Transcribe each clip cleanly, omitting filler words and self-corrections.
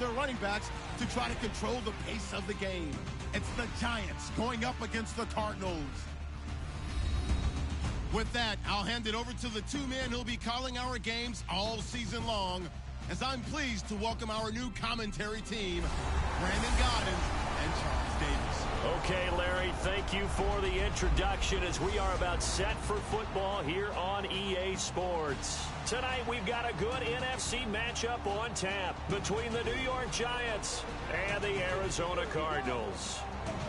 their running backs to try to control the pace of the game. It's the Giants going up against the Cardinals. With that, I'll hand it over to the two men who'll be calling our games all season long, as I'm pleased to welcome our new commentary team, Brandon Gaudin and Charles Davis. Okay, Larry, thank you for the introduction as we are about set for football here on EA Sports. Tonight, we've got a good NFC matchup on tap between the New York Giants and the Arizona Cardinals.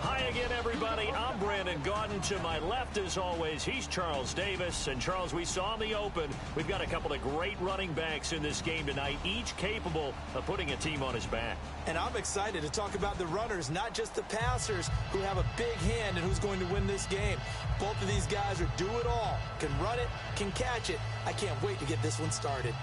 Hi again, everybody. I'm Brandon Gaudin. To my left, as always, he's Charles Davis. And, Charles, we saw in the open, we've got a couple of great running backs in this game tonight, each capable of putting a team on his back. And I'm excited to talk about the runners, not just the passers, who have a big hand in who's going to win this game. Both of these guys are do it all. Can run it, can catch it. I can't wait to get this one started.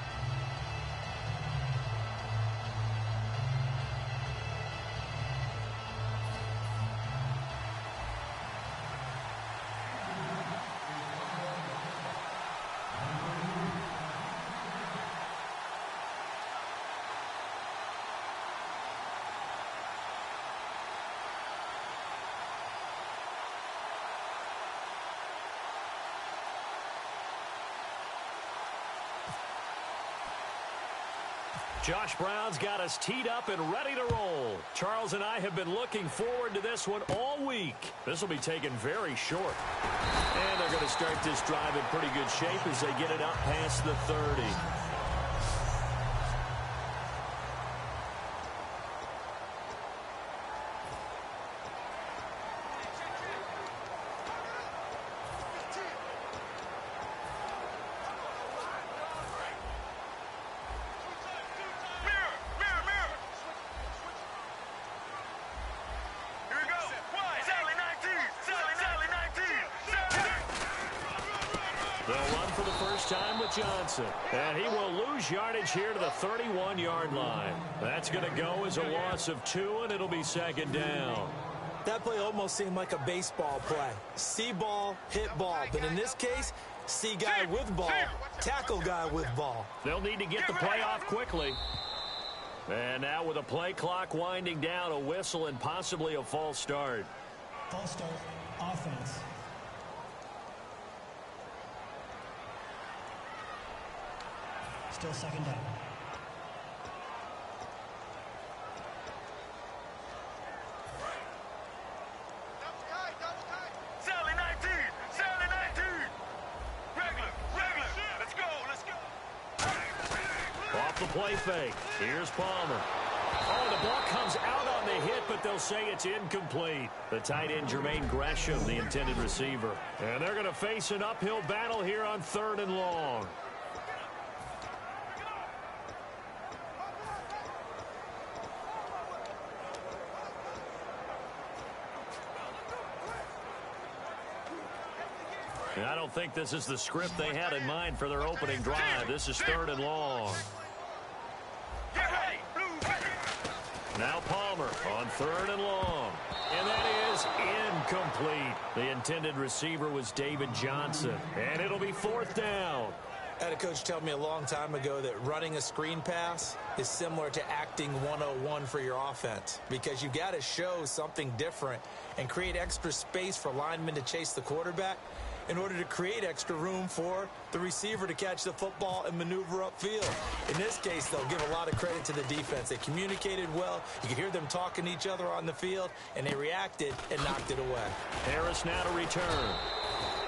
Josh Brown's got us teed up and ready to roll. Charles and I have been looking forward to this one all week. This will be taken very short. And they're going to start this drive in pretty good shape as they get it up past the 30. Johnson, and he will lose yardage here to the 31-yard line. That's going to go as a loss of 2, and it'll be second down. That play almost seemed like a baseball play. See ball, hit ball. But in this case, see guy with ball, tackle guy with ball. They'll need to get the play off quickly. And now with a play clock winding down, a whistle and possibly a false start. False start, offense. Still second down. Sally 19! Sally 19! Regular! Let's go! Off the play fake. Here's Palmer. Oh, the ball comes out on the hit, but they'll say it's incomplete. The tight end, Jermaine Gresham, the intended receiver. And they're going to face an uphill battle here on 3rd and long. I don't think this is the script they had in mind for their opening drive. This is 3rd and long. Now Palmer on 3rd and long. And that is incomplete. The intended receiver was David Johnson. And it'll be 4th down. I had a coach tell me a long time ago that running a screen pass is similar to acting 101 for your offense, because you got to show something different and create extra space for linemen to chase the quarterback in order to create extra room for the receiver to catch the football and maneuver upfield. In this case, they'll give a lot of credit to the defense. They communicated well. You could hear them talking to each other on the field, and they reacted and knocked it away. Harris now to return.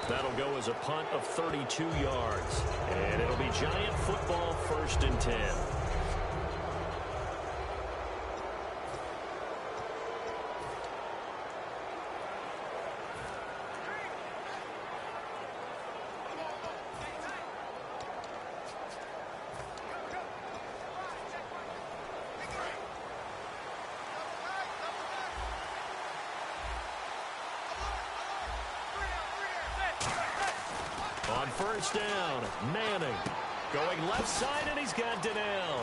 That'll go as a punt of 32 yards. And it'll be Giant football, 1st and 10. On 1st down, Manning going left side, and he's got Donnell.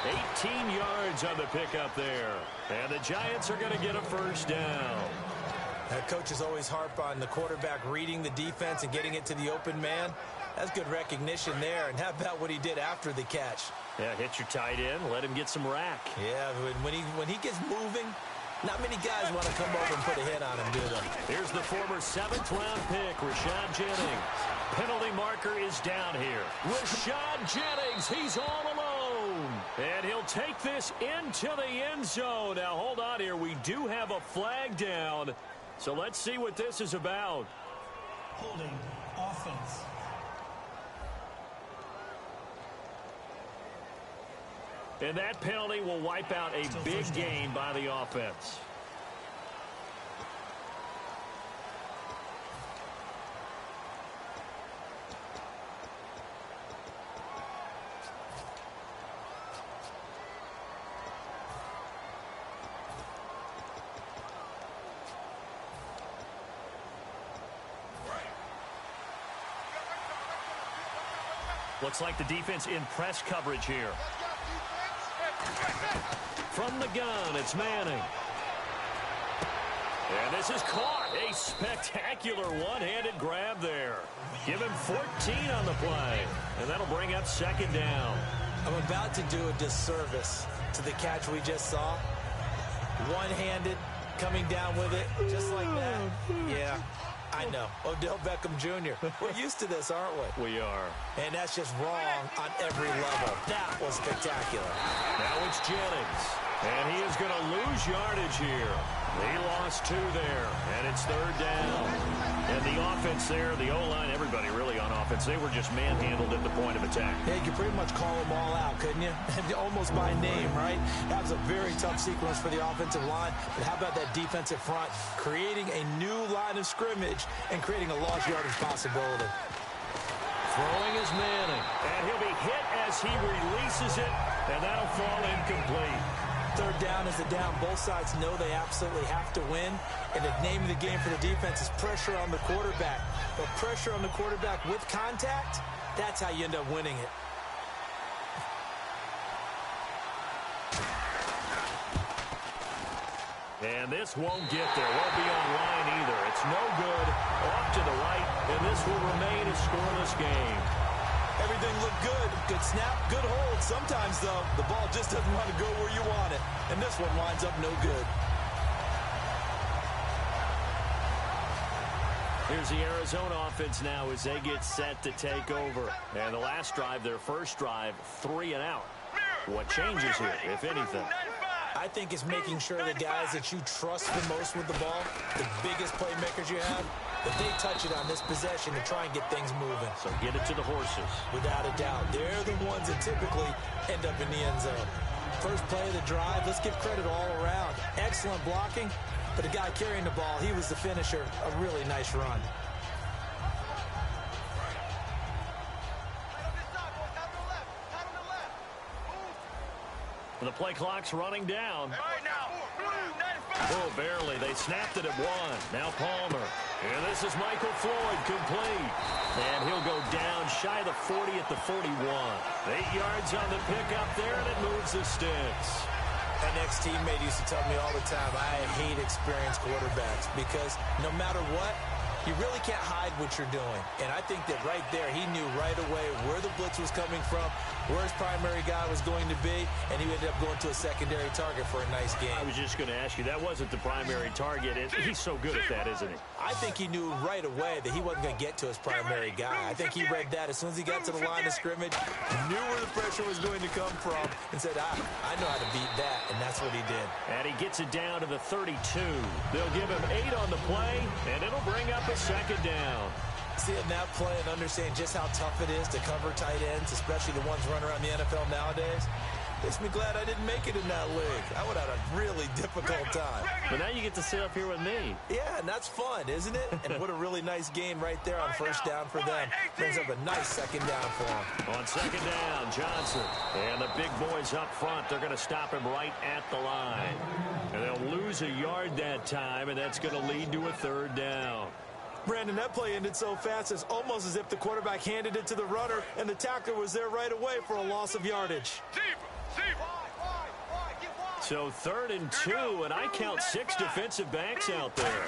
18 yards on the pickup there. And the Giants are going to get a 1st down. Coaches always harp on the quarterback reading the defense and getting it to the open man. That's good recognition there. And how about what he did after the catch? Yeah, hit your tight end. Let him get some rack. Yeah, when he gets moving, not many guys want to come over and put a hit on him, do they? Here's the former 7th-round pick, Rashad Jennings. Penalty marker is down here. Rashad Jennings, he's all alone. And he'll take this into the end zone. Now, hold on here. We do have a flag down. So let's see what this is about. Holding offense. And that penalty will wipe out a big gain by the offense. Looks like the defense in press coverage here. From the gun, it's Manning. And this is caught. A spectacular one-handed grab there. Give him 14 on the play. And that'll bring up 2nd down. I'm about to do a disservice to the catch we just saw. One-handed, coming down with it, just like that. Yeah, I know. Odell Beckham Jr. We're used to this, aren't we? We are. And that's just wrong on every level. That was spectacular. Now it's Jennings. And he is going to lose yardage here. He lost 2 there. And it's 3rd down. And the offense there, the O-line, everybody really on offense, they were just manhandled at the point of attack. Yeah, you could pretty much call them all out, couldn't you? Almost by name, right? That was a very tough sequence for the offensive line. But how about that defensive front creating a new line of scrimmage and creating a lost yardage possibility? Throwing is Manning. And he'll be hit as he releases it. And that'll fall incomplete. 3rd down is the down. Both sides know they absolutely have to win. And the name of the game for the defense is pressure on the quarterback. But pressure on the quarterback with contact, that's how you end up winning it. And this won't get there. Won't be on line either. It's no good. Off to the right. And this will remain a scoreless game. Everything looked good. Good snap, good hold. Sometimes, though, the ball just doesn't want to go where you want it. And this one winds up no good. Here's the Arizona offense now as they get set to take over. And the last drive, their first drive, 3 and out. What changes here, if anything? I think it's making sure the guys that you trust the most with the ball, the biggest playmakers you have, that they touch it on this possession to try and get things moving. So get it to the horses. Without a doubt. They're the ones that typically end up in the end zone. First play of the drive, let's give credit all around. Excellent blocking, but the guy carrying the ball, he was the finisher. A really nice run. The play clock's running down. Oh, barely. They snapped it at 1. Now Palmer. And this is Michael Floyd, complete. And he'll go down shy of the 40 at the 41. 8 yards on the pickup there, and it moves the sticks. An ex-teammate used to tell me all the time, I hate experienced quarterbacks because no matter what, you really can't hide what you're doing. And I think that right there, he knew right away where the blitz was coming from, where his primary guy was going to be, and he ended up going to a secondary target for a nice game. I was just going to ask you, that wasn't the primary target. He's so good at that, isn't he? I think he knew right away that he wasn't going to get to his primary guy. I think he read that as soon as he got to the line of scrimmage, knew where the pressure was going to come from, and said, I know how to beat that, and that's what he did. And he gets it down to the 32. They'll give him 8 on the play, and it'll bring up a 2nd down. Seeing that play and understanding just how tough it is to cover tight ends, especially the ones running around the NFL nowadays, makes me glad I didn't make it in that league. I would have had a really difficult time. But now you get to sit up here with me. Yeah, and that's fun, isn't it? And what a really nice game right there on first down for them. Brings up a nice 2nd down for them. On 2nd down, Johnson. And the big boys up front, they're going to stop him right at the line. And they'll lose a yard that time, and that's going to lead to a 3rd down. Brandon, that play ended so fast, it's almost as if the quarterback handed it to the runner, and the tackler was there right away for a loss of yardage. So 3rd and 2, and I count 6 defensive backs out there.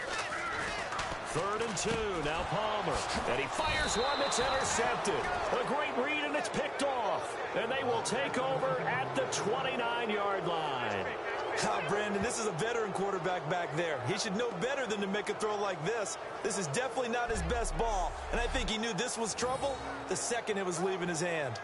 3rd and 2, now Palmer. And he fires one that's intercepted. A great read, and it's picked off. And they will take over at the 29-yard line. Brandon, this is a veteran quarterback back there. He should know better than to make a throw like this. This is definitely not his best ball, and I think he knew this was trouble the second it was leaving his hand.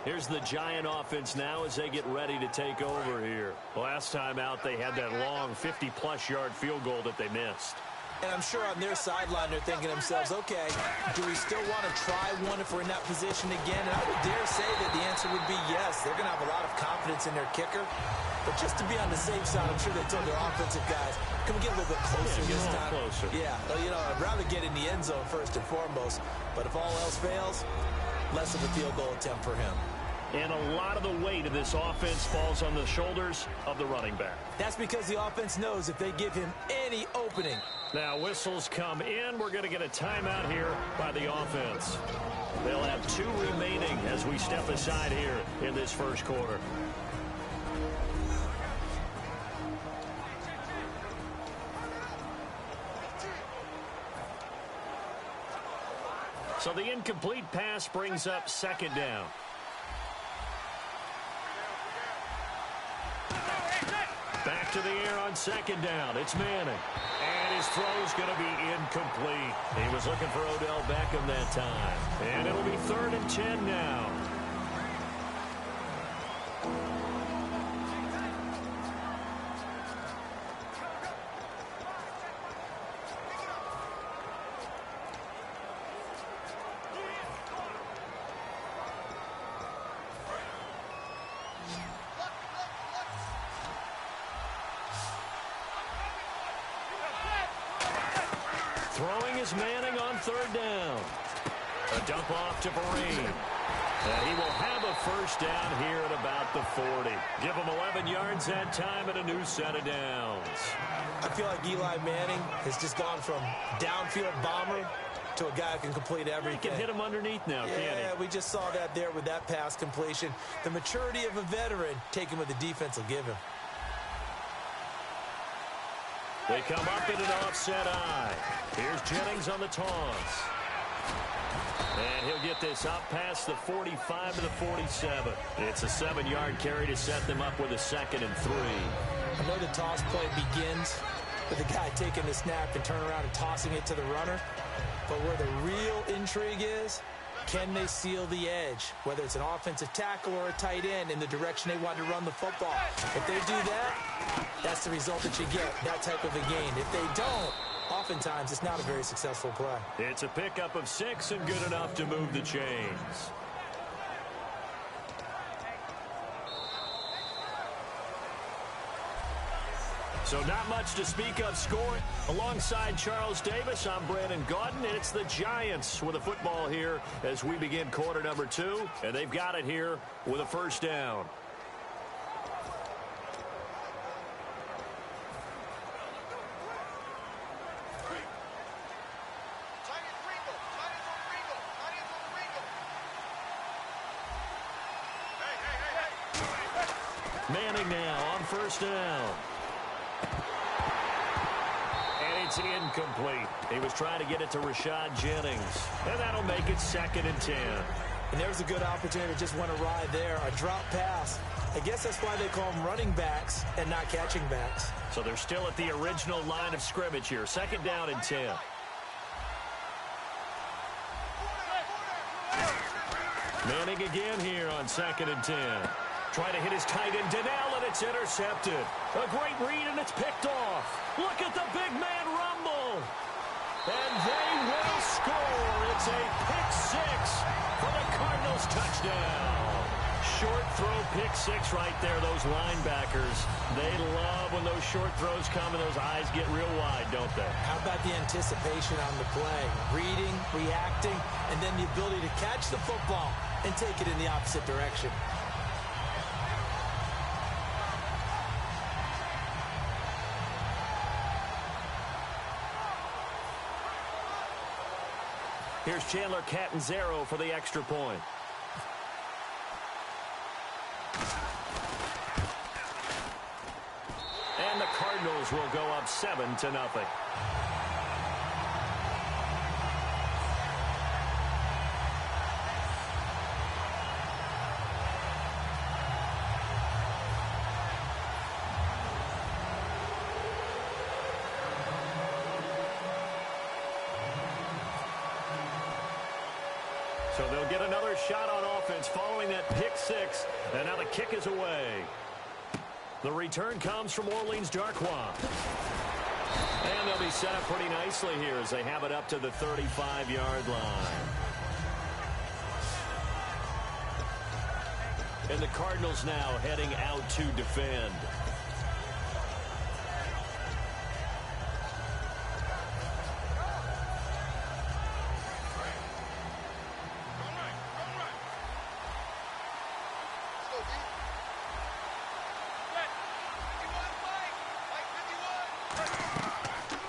Here's the Giant offense now as they get ready to take over here. Last time out, they had that long 50-plus yard field goal that they missed. And I'm sure on their sideline they're thinking to themselves, okay, do we still want to try one if we're in that position again? And I would dare say that the answer would be yes. They're going to have a lot of confidence in their kicker. But just to be on the safe side, I'm sure they told their offensive guys, can we get a little bit closer this time? Closer. Yeah, well, I'd rather get in the end zone first and foremost. But if all else fails, less of a field goal attempt for him. And a lot of the weight of this offense falls on the shoulders of the running back. That's because the offense knows if they give him any opening. Now whistles come in. We're going to get a timeout here by the offense. They'll have 2 remaining as we step aside here in this first quarter. So the incomplete pass brings up second down. Back to the air on second down. It's Manning. And his throw's going to be incomplete. He was looking for Odell Beckham that time. And it'll be 3rd and 10 now. Throwing is Manning on 3rd down. A dump off to Vereen. And he will have a first down here at about the 40. Give him 11 yards that time and a new set of downs. I feel like Eli Manning has just gone from downfield bomber to a guy who can complete everything. He can hit him underneath now, can't he? Yeah, we just saw that there with that pass completion. The maturity of a veteran, taking what the defense will give him. They come up in an offset eye. Here's Jennings on the toss. And he'll get this up past the 45 to the 47. It's a 7-yard carry to set them up with a 2nd and 3. I know the toss play begins with the guy taking the snap and turning around and tossing it to the runner. But where the real intrigue is, can they seal the edge? Whether it's an offensive tackle or a tight end in the direction they want to run the football. If they do that, that's the result that you get, that type of a gain. If they don't, oftentimes it's not a very successful play. It's a pickup of 6 and good enough to move the chains. So not much to speak of scoring. Alongside Charles Davis, I'm Brandon Gaudin, and it's the Giants with a football here as we begin quarter number 2, and they've got it here with a first down. Manning now on first down. And it's incomplete. He was trying to get it to Rashad Jennings. And that'll make it 2nd and 10. And there's a good opportunity to just want to ride there. A drop pass. I guess that's why they call them running backs and not catching backs. So they're still at the original line of scrimmage here. 2nd down and 10. Manning again here on 2nd and 10. Trying to hit his tight end, Donnell, and it's intercepted. A great read, and it's picked off. Look at the big man rumble. And they will score. It's a pick 6 for the Cardinals touchdown. Short throw pick 6 right there. Those linebackers, they love when those short throws come and those eyes get real wide, don't they? How about the anticipation on the play? Reading, reacting, and then the ability to catch the football and take it in the opposite direction. Here's Chandler Catanzaro for the extra point. And the Cardinals will go up 7-0. So they'll get another shot on offense following that pick six. And now the kick is away. The return comes from Orleans Darkwa. And they'll be set up pretty nicely here as they have it up to the 35-yard line. And the Cardinals now heading out to defend.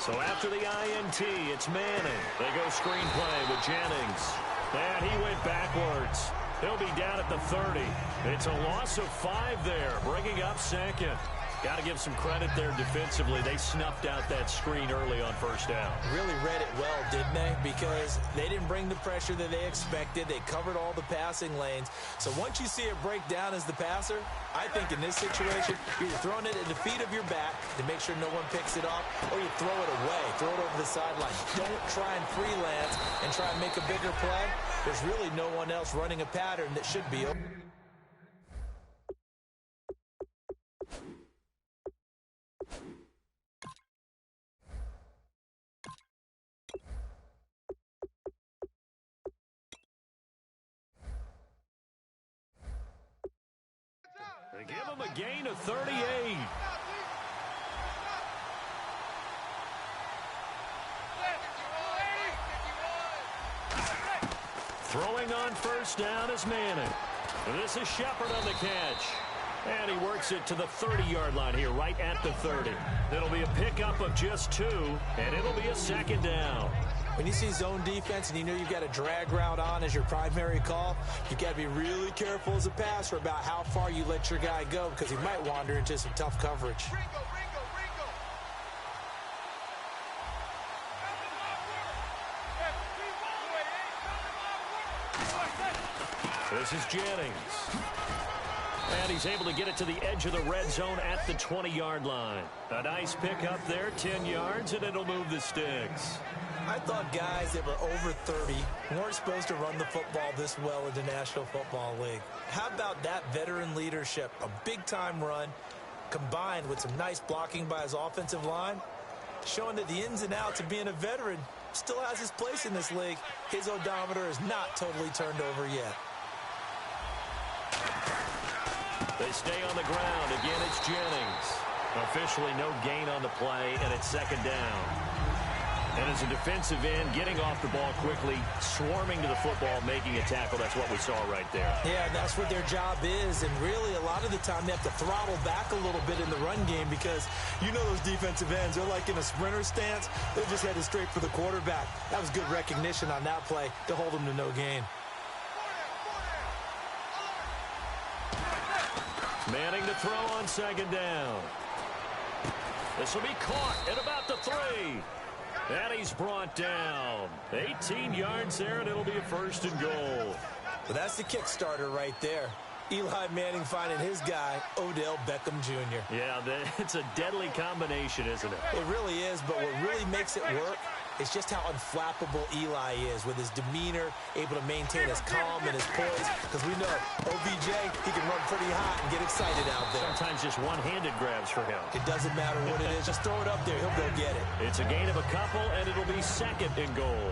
So after the INT, it's Manning. They go screenplay with Jennings. And he went backwards. He'll be down at the 30. It's a loss of 5 there, bringing up second. Got to give some credit there defensively. They snuffed out that screen early on first down. Really read it well, didn't they? Because they didn't bring the pressure that they expected. They covered all the passing lanes. So once you see it break down as the passer, I think in this situation, you're throwing it at the feet of your back to make sure no one picks it off, or you throw it away, throw it over the sideline. Don't try and freelance and try and make a bigger play. There's really no one else running a pattern that should be open. They give him a gain of 38. Throwing on first down is Manning. This is Shepard on the catch. And he works it to the 30-yard line here, right at the 30. It'll be a pickup of just 2, and it'll be a second down. When you see zone defense and you know you've got a drag route on as your primary call, you've got to be really careful as a passer about how far you let your guy go because he might wander into some tough coverage. This is Jennings. And he's able to get it to the edge of the red zone at the 20-yard line. A nice pickup there, 10 yards, and it'll move the sticks. I thought guys that were over 30 weren't supposed to run the football this well in the National Football League. How about that veteran leadership? A big-time run combined with some nice blocking by his offensive line, showing that the ins and outs of being a veteran still has his place in this league. His odometer is not totally turned over yet. They stay on the ground. Again, it's Jennings. Officially no gain on the play, and it's second down. And as a defensive end, getting off the ball quickly, swarming to the football, making a tackle, that's what we saw right there. Yeah, that's what their job is, and really a lot of the time they have to throttle back a little bit in the run game because you know those defensive ends, they're like in a sprinter stance. They're just headed straight for the quarterback. That was good recognition on that play to hold them to no gain. Manning to throw on second down. This will be caught at about the 3. And he's brought down. 18 yards there, and it'll be a first and goal. Well, that's the kick starter right there. Eli Manning finding his guy, Odell Beckham Jr. Yeah, it's a deadly combination, isn't it? It really is, but what really makes it work is just how unflappable Eli is with his demeanor, able to maintain his calm and his poise. Because we know OBJ, he can run pretty hot and get excited out there. Sometimes just one-handed grabs for him. It doesn't matter what it is. Just throw it up there. He'll go get it. It's a gain of a couple, and it'll be second and goal.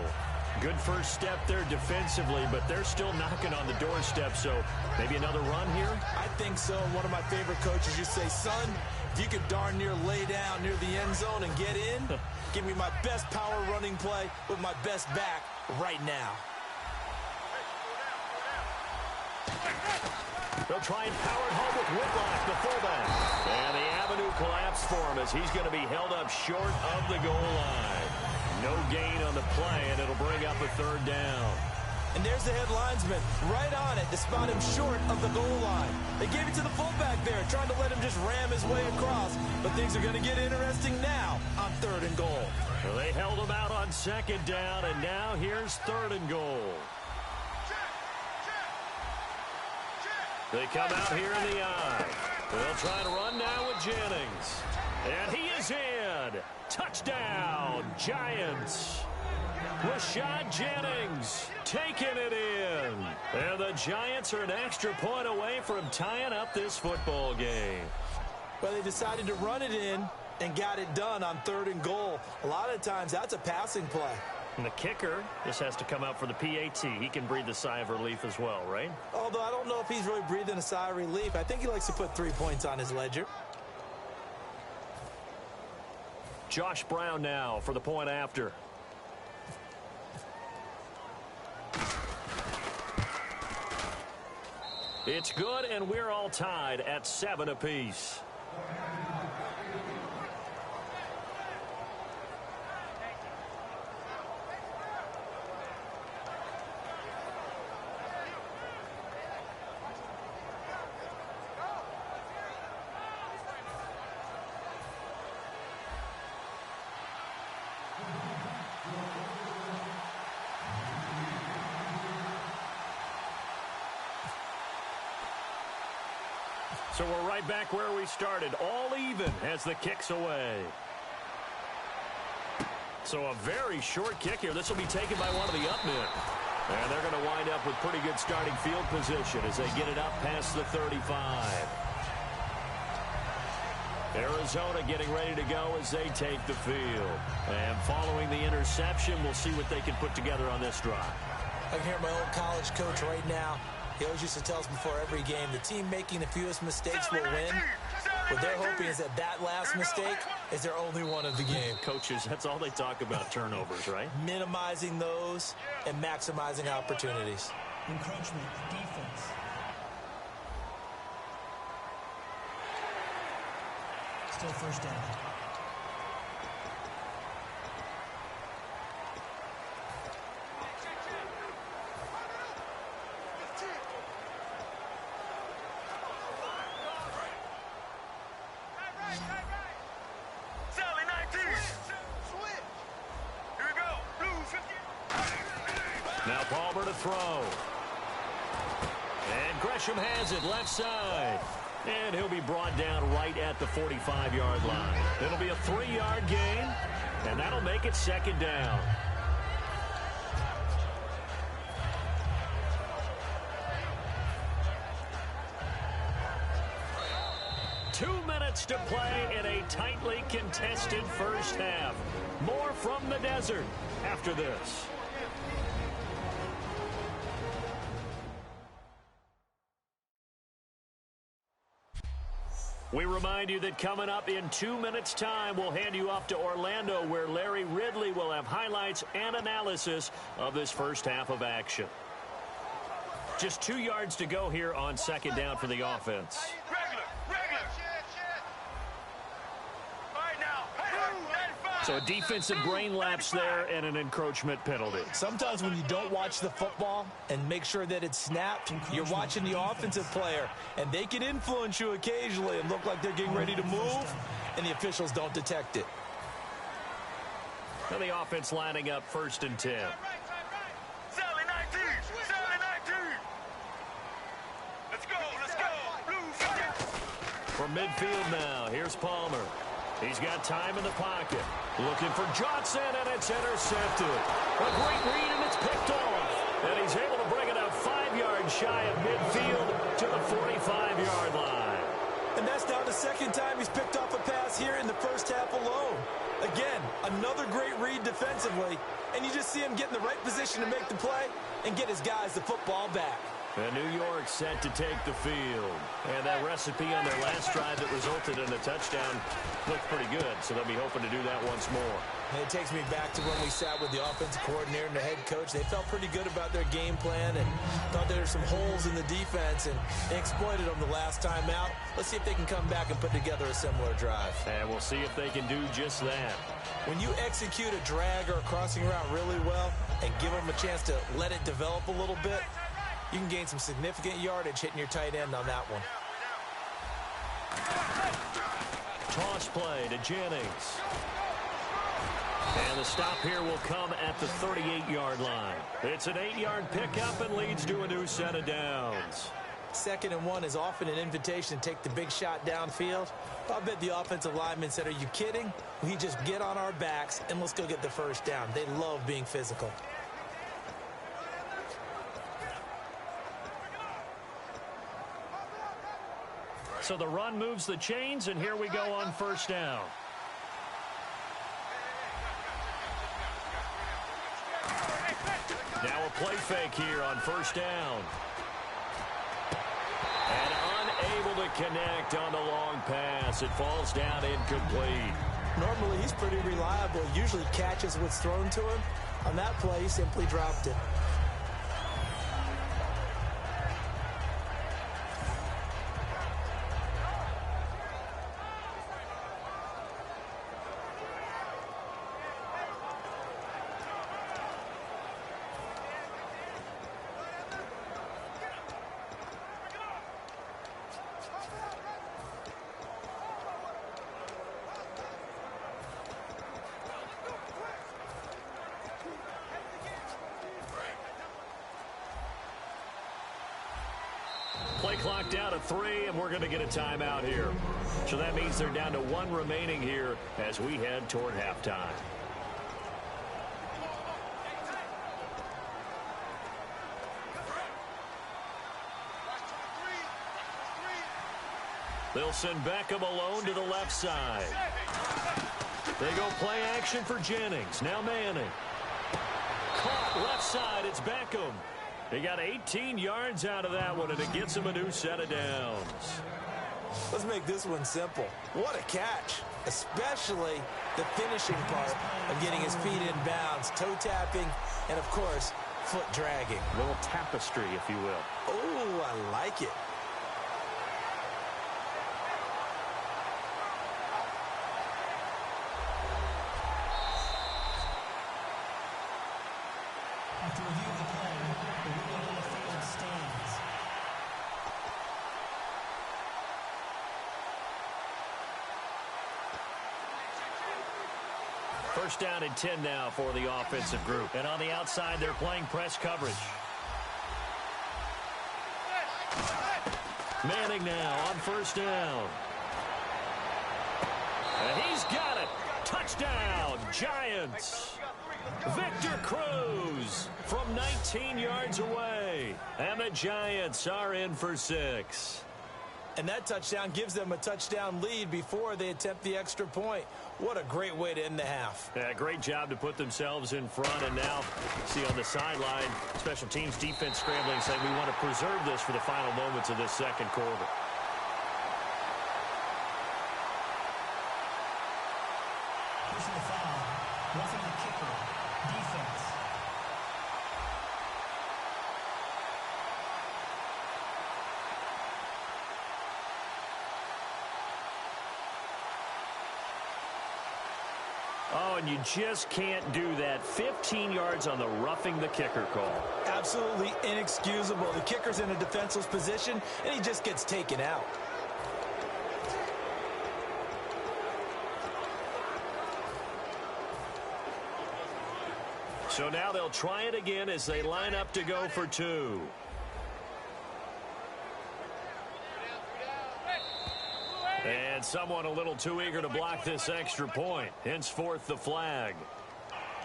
Good first step there defensively, but they're still knocking on the doorstep, so maybe another run here? I think so. One of my favorite coaches used to say, son, if you could darn near lay down near the end zone and get in, give me my best power running play with my best back right now. They'll try and power it home with Whitlock, the fullback. And the avenue collapsed for him as he's going to be held up short of the goal line. No gain on the play, and it'll bring up a third down. And there's the head linesman right on it to spot him short of the goal line. They gave it to the fullback there, trying to let him just ram his way across. But things are going to get interesting now on third and goal. Well, they held him out on second down, and now here's third and goal. They come out here in the eye. They'll try to run now with Jennings. And he is in. Touchdown, Giants. Rashad Jennings taking it in. one. And the Giants are an extra point away from tying up this football game. Well, they decided to run it in and got it done on 3rd and goal. A lot of times, that's a passing play. And the kicker just has to come out for the PAT. He can breathe a sigh of relief as well, right? Although I don't know if he's really breathing a sigh of relief. I think he likes to put 3 points on his ledger. Josh Brown now for the point after. It's good, and we're all tied at 7 apiece. So we're right back where we started, all even as the kick's away. So a very short kick here. This will be taken by one of the up men. And they're going to wind up with pretty good starting field position as they get it up past the 35. Arizona getting ready to go as they take the field. And following the interception, we'll see what they can put together on this drive. I can hear my old college coach right now. He always used to tell us before every game, the team making the fewest mistakes will win. What they're hoping is that last mistake is their only one of the game. Coaches, that's all they talk about, turnovers, right? Minimizing those and maximizing opportunities. Encroachment defense. Still first down. Now Palmer to throw. And Gresham has it left side. And he'll be brought down right at the 45-yard line. It'll be a 3-yard gain, and that'll make it 2nd down. Two minutes to play in a tightly contested first half. More from the desert after this. We remind you that coming up in 2 minutes' time, we'll hand you off to Orlando, where Larry Ridley will have highlights and analysis of this first half of action. Just 2 yards to go here on 2nd down for the offense. So a defensive brain lapse there and an encroachment penalty. Sometimes when you don't watch the football and make sure that it's snapped, you're watching the offensive player, and they can influence you occasionally and look like they're getting ready to move, and the officials don't detect it. And the offense lining up 1st and 10. Sally 19! Sally 19! Let's go! Blues! From midfield now, here's Palmer. He's got time in the pocket. Looking for Johnson, and it's intercepted. A great read, and it's picked off. And he's able to bring it out 5 yards shy of midfield to the 45-yard line. And that's now the 2nd time he's picked off a pass here in the first half alone. Again, another great read defensively, and you just see him get in the right position to make the play and get his guys the football back. And New York set to take the field. And that recipe on their last drive that resulted in a touchdown looked pretty good, so they'll be hoping to do that once more. And it takes me back to when we sat with the offensive coordinator and the head coach. They felt pretty good about their game plan and thought there were some holes in the defense, and they exploited them the last time out. Let's see if they can come back and put together a similar drive. And we'll see if they can do just that. When you execute a drag or a crossing route really well and give them a chance to let it develop a little bit, you can gain some significant yardage hitting your tight end on that one. Toss play to Jennings. And the stop here will come at the 38-yard line. It's an 8-yard pickup and leads to a new set of downs. 2nd and 1 is often an invitation to take the big shot downfield. I bet the offensive lineman said, "Are you kidding? We just get on our backs and let's go get the first down." They love being physical. So the run moves the chains, and here we go on first down. Now a play fake here on first down. And unable to connect on the long pass. It falls down incomplete. Normally, he's pretty reliable. Usually catches what's thrown to him. On that play, he simply dropped it. Play clock down to 3, and we're going to get a timeout here. So that means they're down to 1 remaining here as we head toward halftime. They'll send Beckham alone to the left side. They go play action for Jennings. Now Manning. Caught left side. It's Beckham. He got 18 yards out of that one, and it gets him a new set of downs. Let's make this one simple. What a catch, especially the finishing part of getting his feet in bounds, toe tapping, and, of course, foot dragging. A little tapestry, if you will. Oh, I like it. After review of the play, the ruling on the field stands. First down and 10 now for the offensive group. And on the outside, they're playing press coverage. Manning now on first down. And he's got it. Touchdown, Giants. Victor Cruz from 19 yards away. And the Giants are in for 6. And that touchdown gives them a touchdown lead before they attempt the extra point. What a great way to end the half. Yeah, great job to put themselves in front. And now, see on the sideline, special teams defense scrambling, saying we want to preserve this for the final moments of this second quarter. Personal foul. Roughing the kicker. Defense. Oh, and you just can't do that. 15 yards on the roughing the kicker call. Absolutely inexcusable. The kicker's in a defenseless position, and he just gets taken out. So now they'll try it again as they line up to go for 2. And someone a little too eager to block this extra point. Henceforth, the flag.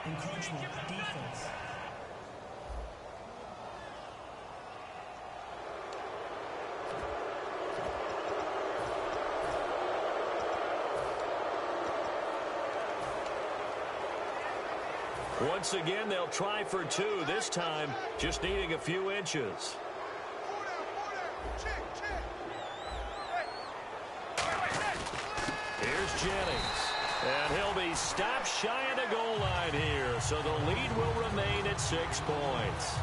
Encroachment. Defense. Once again, they'll try for 2. This time, just needing a few inches. Here's Jennings. And he'll be stopped shy of the goal line here. So the lead will remain at 6 points.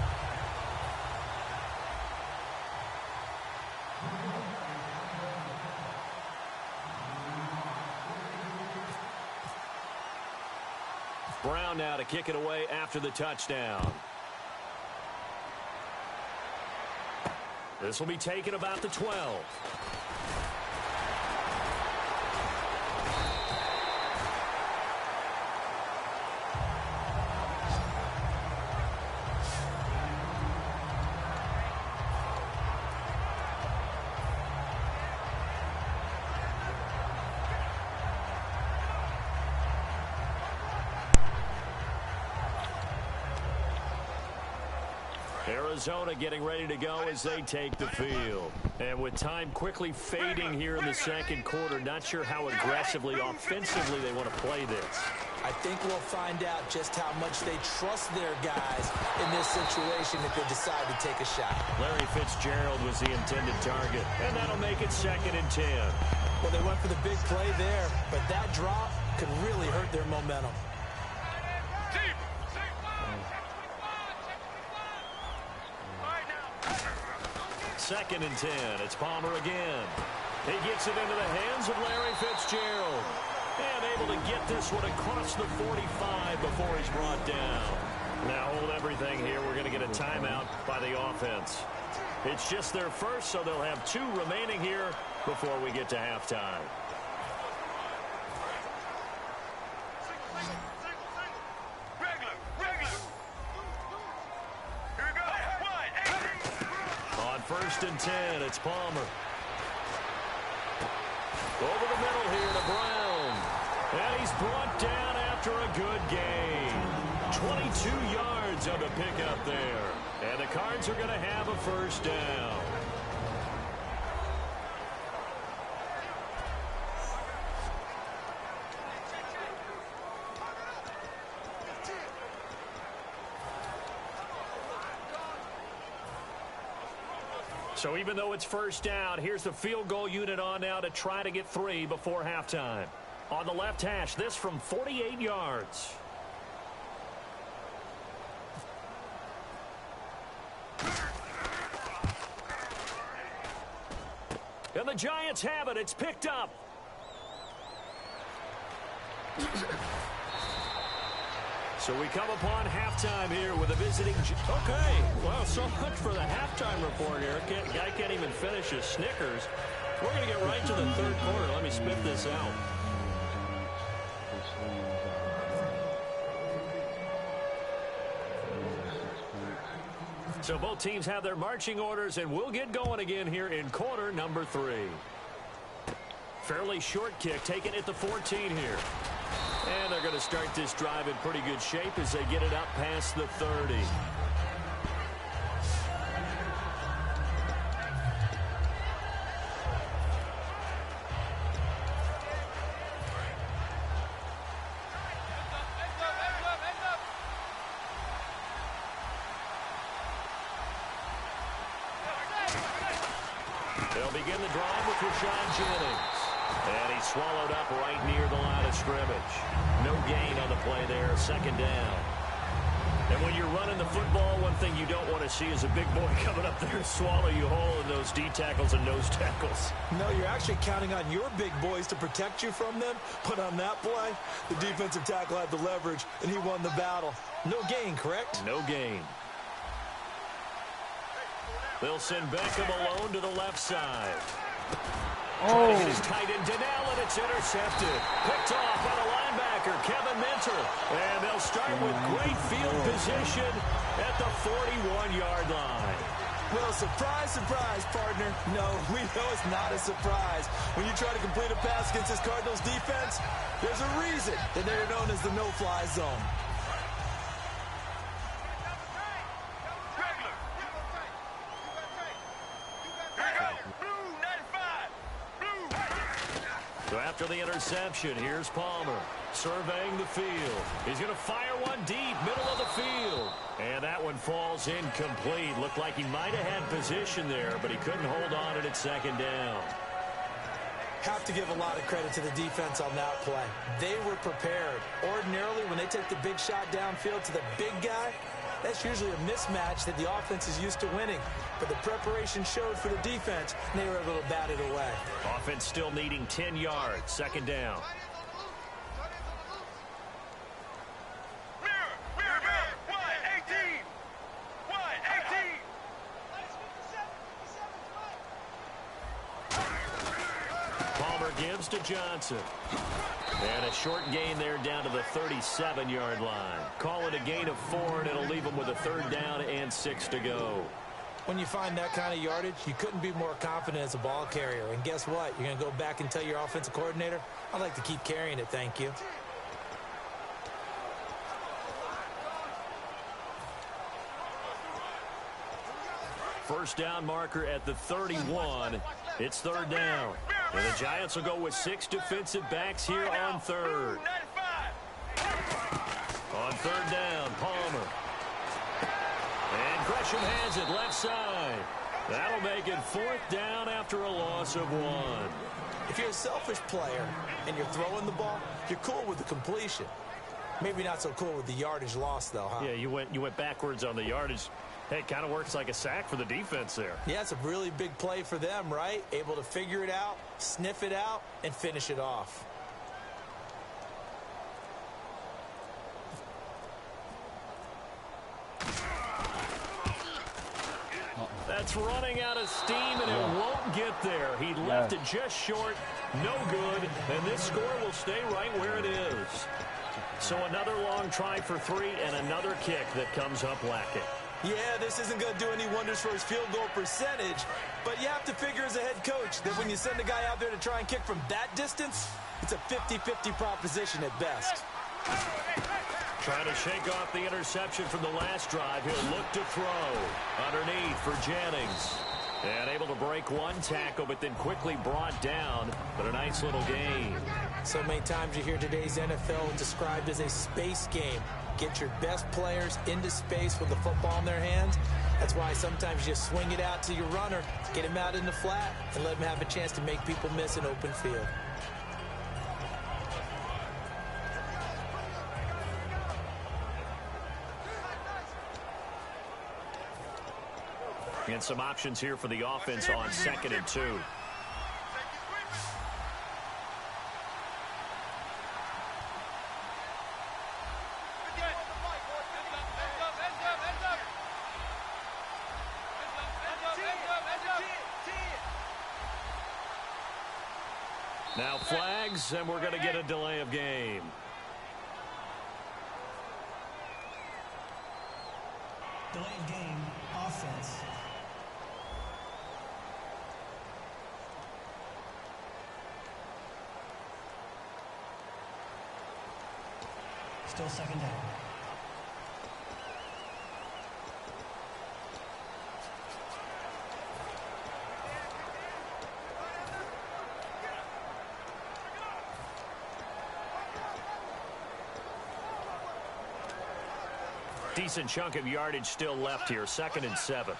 Brown now to kick it away after the touchdown. This will be taken about the 12. Arizona getting ready to go as they take the field. And with time quickly fading here in the second quarter, not sure how aggressively, offensively they want to play this. I think we'll find out just how much they trust their guys in this situation if they decide to take a shot. Larry Fitzgerald was the intended target, and that'll make it 2nd and 10. Well, they went for the big play there, but that drop could really hurt their momentum. 2nd and 10. It's Palmer again. He gets it into the hands of Larry Fitzgerald. And able to get this one across the 45 before he's brought down. Now hold everything here. We're going to get a timeout by the offense. It's just their first, so they'll have 2 remaining here before we get to halftime. On 1st and 10, it's Palmer. Over the middle here to Brown. And he's brought down after a good gain. 22 yards on the pickup there. And the Cards are going to have a 1st down. So even though it's 1st down, here's the field goal unit on now to try to get 3 before halftime. On the left hash, this from 48 yards. And the Giants have it. It's picked up. So we come upon halftime here with a visiting... Okay, well, so much for the halftime report here. Guy can't even finish his Snickers. We're going to get right to the 3rd quarter. Let me spit this out. So both teams have their marching orders, and we'll get going again here in quarter number 3. Fairly short kick, taken at the 14 here. And they're going to start this drive in pretty good shape as they get it up past the 30. They'll begin the drive with Rashawn Jennings. And he's swallowed up right near the line of scrimmage. No gain on the play there, 2nd down. And when you're running the football, one thing you don't want to see is a big boy coming up there and swallow you whole in those D tackles and nose tackles. No, you're actually counting on your big boys to protect you from them. But on that play, the defensive tackle had the leverage, and he won the battle. No gain, correct? No gain. They'll send Beckham alone to the left side. Oh. It is tight in Donnell, and it's intercepted. Picked off by the linebacker, Kevin Minter. And they'll start with great field position at the 41-yard line. Well, surprise, surprise, partner. No, we know it's not a surprise. When you try to complete a pass against this Cardinals defense, there's a reason that they're known as the no-fly zone. So after the interception, here's Palmer surveying the field. He's going to fire one deep, middle of the field. And that one falls incomplete. Looked like he might have had position there, but he couldn't hold on at 2nd down. Have to give a lot of credit to the defense on that play. They were prepared. Ordinarily, when they take the big shot downfield to the big guy, that's usually a mismatch that the offense is used to winning. But the preparation showed for the defense, and they were able to bat it away. Offense still needing 10 yards, 2nd down. Palmer gives to Johnson. And a short gain there down to the 37-yard line. Call it a gain of 4, and it'll leave them with a 3rd down and 6 to go. When you find that kind of yardage, you couldn't be more confident as a ball carrier. And guess what? You're going to go back and tell your offensive coordinator, I'd like to keep carrying it, thank you. first down marker at the 31. It's third down. And the Giants will go with 6 defensive backs here on third. On third down, Palmer. And Gresham has it left side. That'll make it fourth down after a loss of 1. If you're a selfish player and you're throwing the ball, you're cool with the completion. Maybe not so cool with the yardage loss, though, huh? Yeah, you went backwards on the yardage. Hey, it kind of works like a sack for the defense there. Yeah, it's a really big play for them, right? Able to figure it out, sniff it out, and finish it off. That's running out of steam, and it won't get there. He left it just short. No good. And this score will stay right where it is. So another long try for 3 and another kick that comes up lacking. Yeah, this isn't going to do any wonders for his field goal percentage, but you have to figure as a head coach that when you send a guy out there to try and kick from that distance, it's a 50-50 proposition at best. Trying to shake off the interception from the last drive. He'll look to throw. Underneath for Jennings. And able to break one tackle, but then quickly brought down. But a nice little gain. So many times you hear today's NFL described as a space game. Get your best players into space with the football in their hands. That's why sometimes you swing it out to your runner, get him out in the flat, and let him have a chance to make people miss an open field. And some options here for the offense on 2nd and 2. Now flags, and we're going to get a delay of game. Delay of game, offense. Still second down. Decent chunk of yardage still left here. 2nd and 7.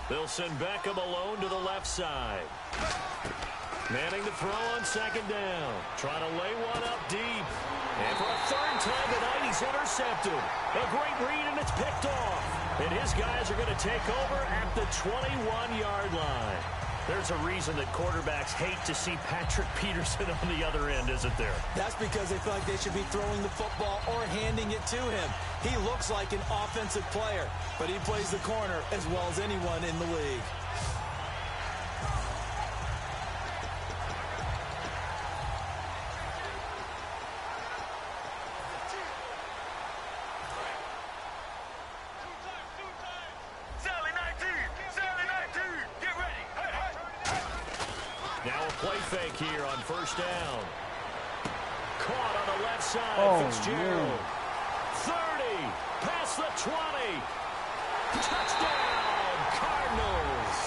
They'll send Beckham alone to the left side. Manning to throw on 2nd down. Trying to lay one up deep. And for a 3rd time tonight, he's intercepted. A great read, and it's picked off. And his guys are going to take over at the 21-yard line. There's a reason that quarterbacks hate to see Patrick Peterson on the other end, isn't there? That's because they feel like they should be throwing the football or handing it to him. He looks like an offensive player, but he plays the corner as well as anyone in the league. Fake here on 1st down. Caught on the left side. Fitzgerald. Man. 30. Past the 20. Touchdown, Cardinals.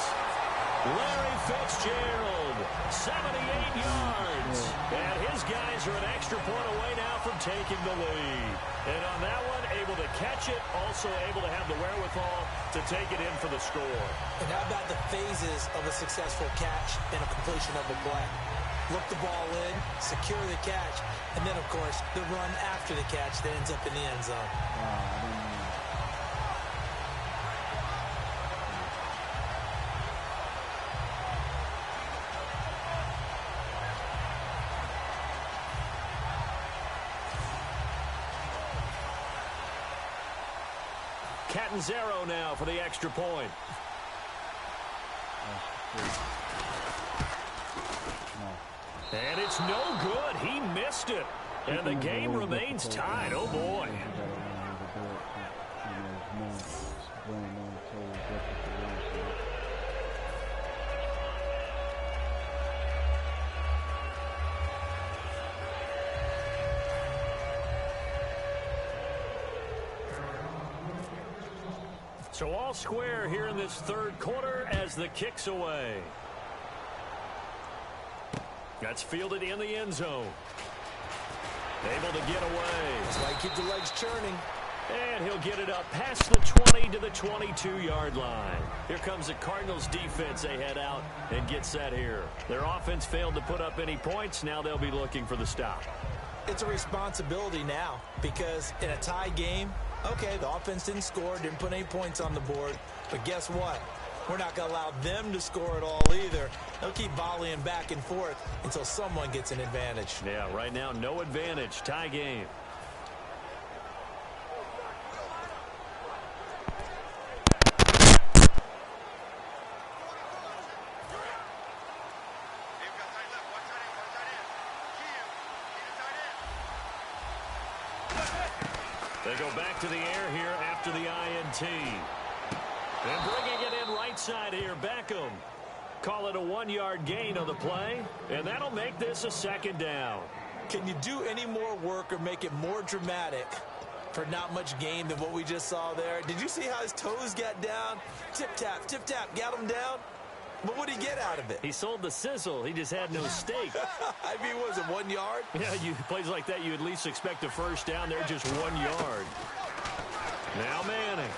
Larry Fitzgerald. 78 yards. And his guys are an extra point away now from taking the lead. And on that one, able to catch it. Also able to have the wherewithal to take it in for the score. And how about the phases of a successful catch and a completion of a play? Look the ball in, secure the catch, and then, of course, the run after the catch that ends up in the end zone. Catanzaro now for the extra point. And it's no good. He missed it. And the game remains tied. Oh, boy. So all square here in this third quarter as the kick's away. That's fielded in the end zone. Able to get away. That's why you keep the legs churning. And he'll get it up past the 20 to the 22-yard line. Here comes the Cardinals defense. They head out and get set here. Their offense failed to put up any points. Now they'll be looking for the stop. It's a responsibility now because in a tie game, okay, the offense didn't score, didn't put any points on the board. But guess what? We're not going to allow them to score at all either. They'll keep volleying back and forth until someone gets an advantage. Yeah, right now, no advantage. Tie game. They go back to the air here after the INT. And bringing it in right side here, Beckham. Call it a 1-yard gain on the play, and that'll make this a second down. Can you do any more work or make it more dramatic for not much gain than what we just saw there? Did you see how his toes got down? Tip-tap, got him down. But what did he get out of it? He sold the sizzle. He just had no steak. I mean, was it 1 yard? Yeah, plays like that, you at least expect a first down. They're just 1 yard. Now Manning.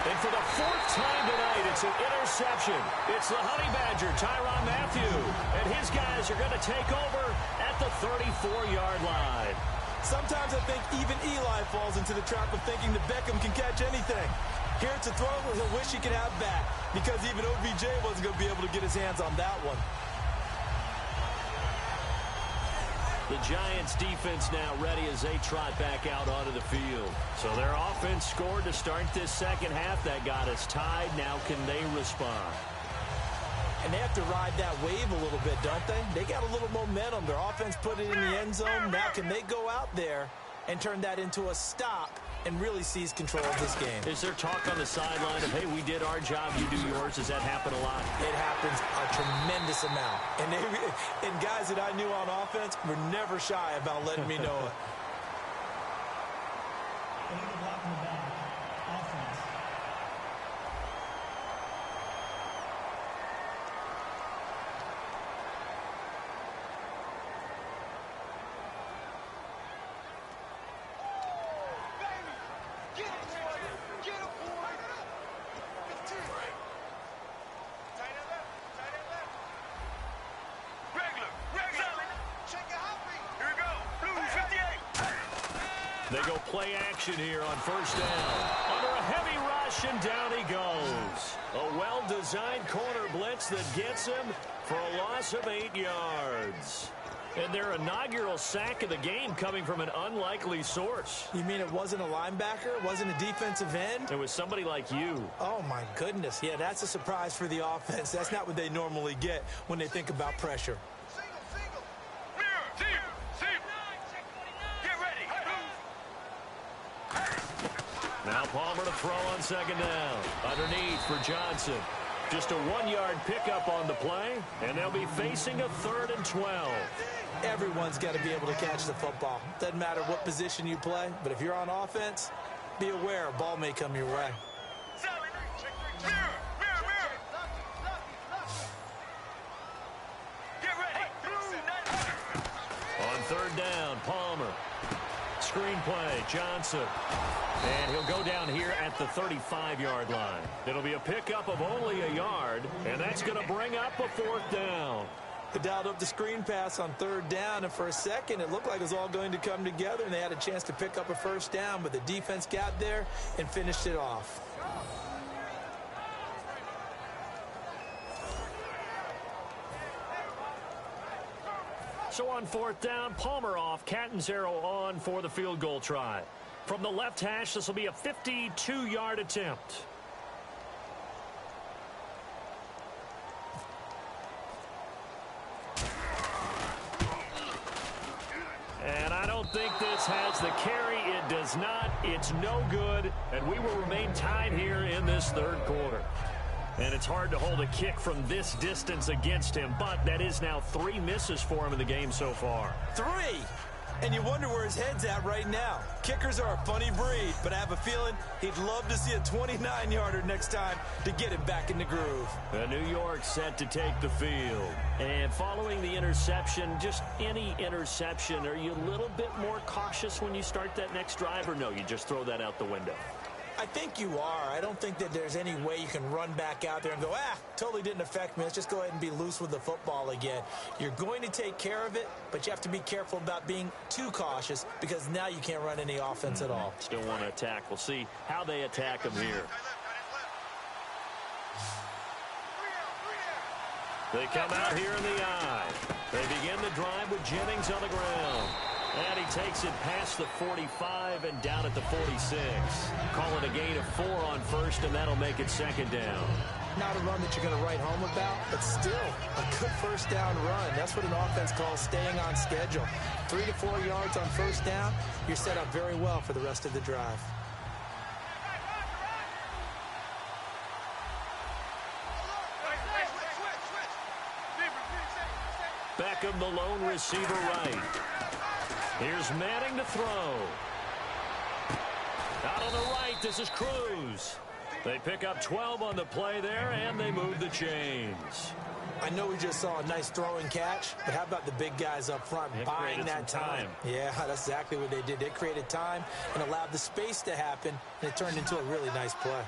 And for the fourth time tonight, it's an interception. It's the Honey Badger, Tyrann Mathieu. And his guys are going to take over at the 34-yard line. Sometimes I think even Eli falls into the trap of thinking that Beckham can catch anything. Here it's a throw he'll wish he could have back because even OBJ wasn't going to be able to get his hands on that one. The Giants defense now ready as they trot back out onto the field. So their offense scored to start this second half. That got us tied. Now can they respond? And they have to ride that wave a little bit, don't they? They got a little momentum. Their offense put it in the end zone. Now can they go out there and turn that into a stop and really seize control of this game? Is there talk on the sideline of, hey, we did our job, you do yours? Does that happen a lot? It happens a tremendous amount. And guys that I knew on offense were never shy about letting me know it. Illegal block in the back. Offense. They go play action here on first down. Under a heavy rush, and down he goes. A well-designed corner blitz that gets him for a loss of 8 yards. And their inaugural sack of the game coming from an unlikely source. You mean it wasn't a linebacker? It wasn't a defensive end? It was somebody like you. Oh, my goodness. Yeah, that's a surprise for the offense. That's not what they normally get when they think about pressure. Now Palmer to throw on second down. Underneath for Johnson. Just a 1-yard pickup on the play, and they'll be facing a 3rd and 12. Everyone's got to be able to catch the football. Doesn't matter what position you play, but if you're on offense, be aware a ball may come your way. On 3rd down, Palmer. Screen play, Johnson. And he'll go down here at the 35-yard line. It'll be a pickup of only a yard, and that's going to bring up a 4th down. They dialed up the screen pass on 3rd down, and for a second it looked like it was all going to come together, and they had a chance to pick up a first down, but the defense got there and finished it off. So on 4th down, Palmer off, Catanzaro on for the field goal try. From the left hash, this will be a 52-yard attempt. And I don't think this has the carry. It does not. It's no good. And we will remain tied here in this 3rd quarter. And it's hard to hold a kick from this distance against him, but that is now 3 misses for him in the game so far. 3? And you wonder where his head's at right now. Kickers are a funny breed, but I have a feeling he'd love to see a 29-yarder next time to get him back in the groove. New York set to take the field. And following the interception, just any interception, are you a little bit more cautious when you start that next drive, or no, you just throw that out the window? I think you are. I don't think that there's any way you can run back out there and go, totally didn't affect me. Let's just go ahead and be loose with the football again. You're going to take care of it, but you have to be careful about being too cautious because now you can't run any offense at all. Still want to attack. We'll see how they attack him here. They come out here in the eye. They begin the drive with Jennings on the ground. And he takes it past the 45 and down at the 46. Call it a gain of 4 on first, and that'll make it second down. Not a run that you're going to write home about, but still a good first down run. That's what an offense calls staying on schedule. 3 to 4 yards on first down, you're set up very well for the rest of the drive. Beckham, the lone receiver right. Here's Manning to throw. Out on the right, this is Cruz. They pick up 12 on the play there, and they move the chains. I know we just saw a nice throwing catch, but how about the big guys up front buying that time? Yeah, that's exactly what they did. They created time and allowed the space to happen, and it turned into a really nice play.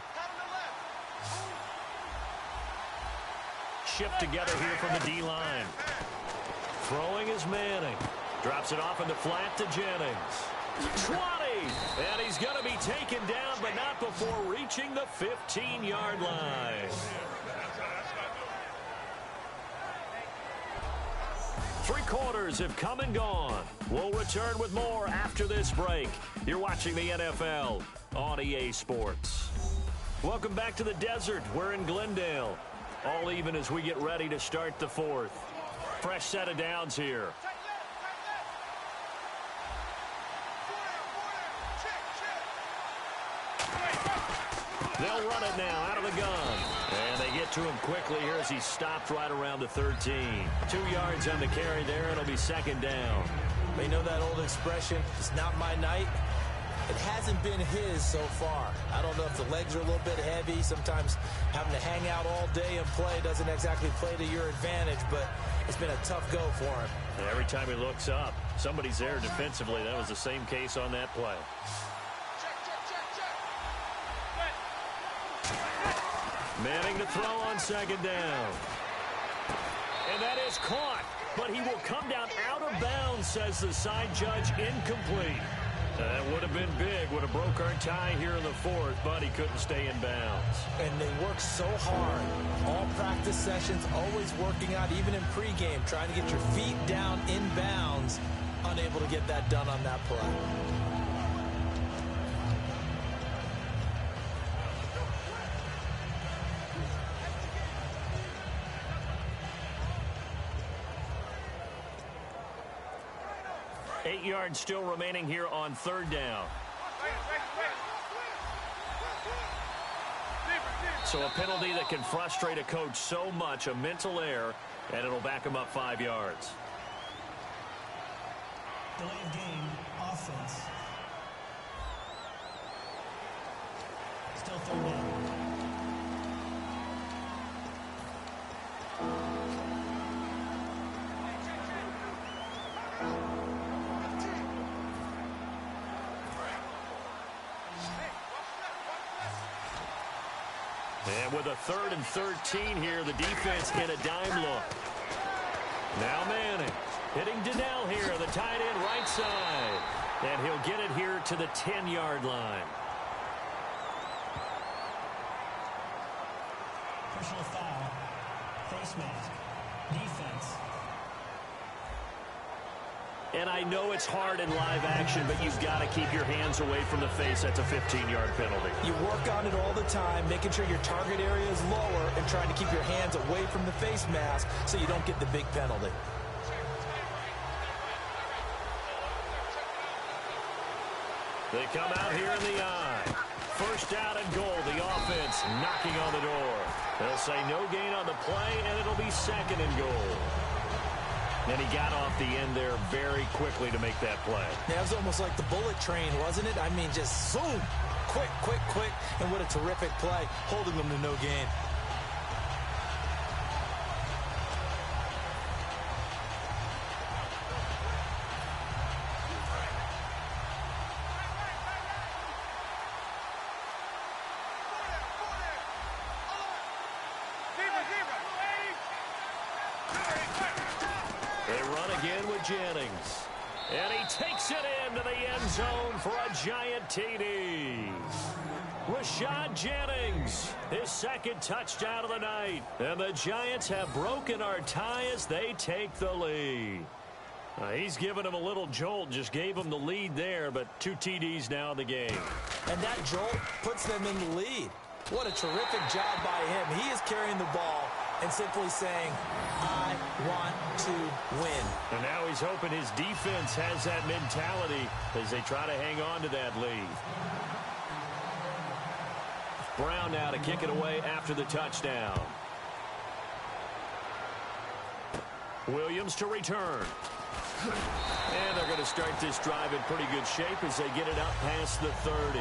Shift together here from the D-line. Throwing is Manning. Drops it off in the flat to Jennings. 20! And he's going to be taken down, but not before reaching the 15-yard line. Three quarters have come and gone. We'll return with more after this break. You're watching the NFL on EA Sports. Welcome back to the desert. We're in Glendale. All even as we get ready to start the fourth. Fresh set of downs here. They'll run it now out of the gun. And they get to him quickly here as he's stopped right around the 13. 2 yards on the carry there. It'll be second down. They know that old expression, it's not my night. It hasn't been his so far. I don't know if the legs are a little bit heavy. Sometimes having to hang out all day and play doesn't exactly play to your advantage, but it's been a tough go for him. And every time he looks up, somebody's there defensively. That was the same case on that play. Manning to throw on second down. And that is caught, but he will come down out of bounds, says the side judge, incomplete. That would have been big, would have broke our tie here in the fourth, but he couldn't stay in bounds. And they work so hard. All practice sessions, always working out, even in pregame, trying to get your feet down in bounds, unable to get that done on that play. Yards still remaining here on third down. So a penalty that can frustrate a coach so much, a mental error, and it'll back him up 5 yards. Delay of game, offense. Still third down. And with a 3rd and 13 here, the defense in a dime look. Now Manning hitting Donnell here, the tight end right side. And he'll get it here to the 10-yard line. Personal foul. Face mask. Defense. And I know it's hard in live action, but you've got to keep your hands away from the face. That's a 15-yard penalty. You work on it all the time, making sure your target area is lower and trying to keep your hands away from the face mask so you don't get the big penalty. They come out here in the eye. First down and goal. The offense knocking on the door. They'll say no gain on the play, and it'll be second and goal. And he got off the end there very quickly to make that play. Yeah, it was almost like the bullet train, wasn't it? I mean, just zoom. Quick, quick, quick. And what a terrific play, holding them to no gain. They run again with Jennings. And he takes it into the end zone for a giant TD. Rashad Jennings, his second touchdown of the night. And the Giants have broken our tie as they take the lead. He's given him a little jolt, just gave him the lead there, but 2 TDs now in the game. And that jolt puts them in the lead. What a terrific job by him. He is carrying the ball and simply saying, I want to win. And now he's hoping his defense has that mentality as they try to hang on to that lead. Brown now to kick it away after the touchdown. Williams to return. And they're going to start this drive in pretty good shape as they get it up past the 30.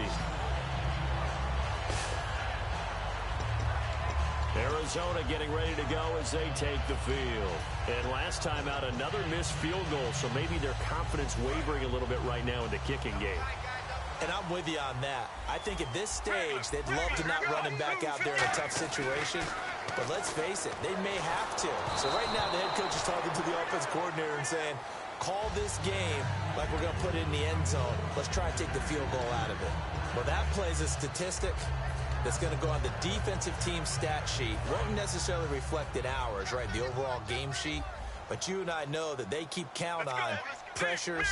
Arizona getting ready to go as they take the field. And last time out, another missed field goal, so maybe their confidence wavering a little bit right now in the kicking game. And I'm with you on that. I think at this stage, they'd love to not run him back out there in a tough situation. But let's face it, they may have to. So right now, the head coach is talking to the offense coordinator and saying, call this game like we're going to put it in the end zone. Let's try and take the field goal out of it. Well, that plays a statistic that's going to go on the defensive team stat sheet. Won't necessarily reflect in ours, right, the overall game sheet. But you and I know that they keep count on pressures,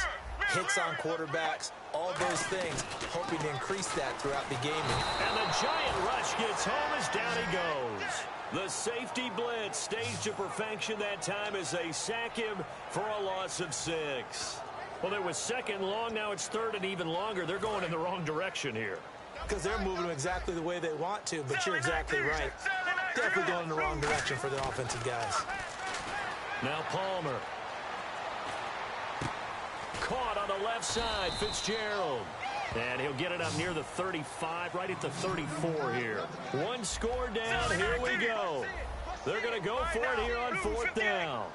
hits on quarterbacks, all those things, hoping to increase that throughout the game. And the giant rush gets home as down he goes. The safety blitz staged to perfection that time as they sack him for a loss of 6. Well, it was second long. Now it's third and even longer. They're going in the wrong direction here. Because they're moving them exactly the way they want to, but you're exactly right. Definitely going in the wrong direction for the offensive guys. Now Palmer. Caught on the left side, Fitzgerald. And he'll get it up near the 35, right at the 34 here. One score down, here we go. They're going to go for it here on 4th down.